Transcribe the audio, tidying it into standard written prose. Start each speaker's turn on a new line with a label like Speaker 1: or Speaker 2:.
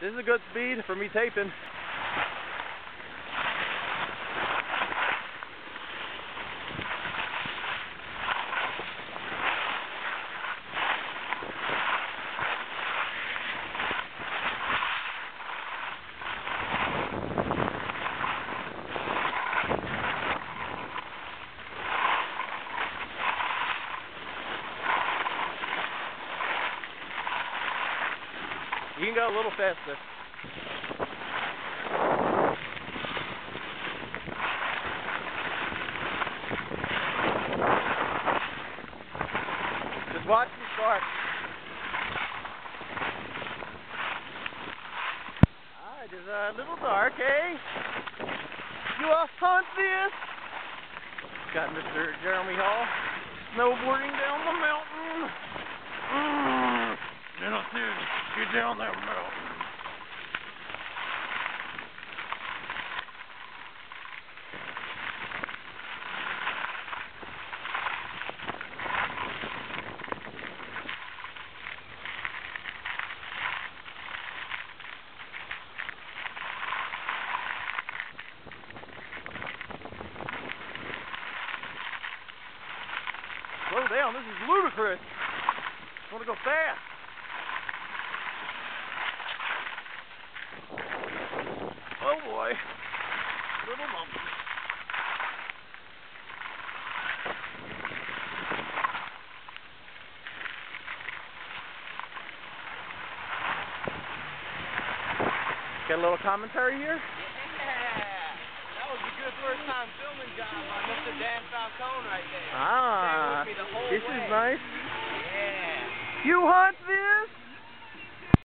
Speaker 1: This is a good speed for me taping. You can go a little faster. Just watch the start. Alright, it's a little dark, eh? You will hunt this? Got Mr. Jeremy Hall snowboarding down the mountain. Get down that mountain. Slow down, this is ludicrous. I want to go fast. Oh boy. Little bumpy. Got a little commentary here?
Speaker 2: Yeah! That was a good first time filming job on Mr. Dan Falcone right there.
Speaker 1: Ah,
Speaker 2: Stay with me the whole
Speaker 1: this
Speaker 2: way.
Speaker 1: is nice.
Speaker 2: Yeah.
Speaker 1: You hunt this?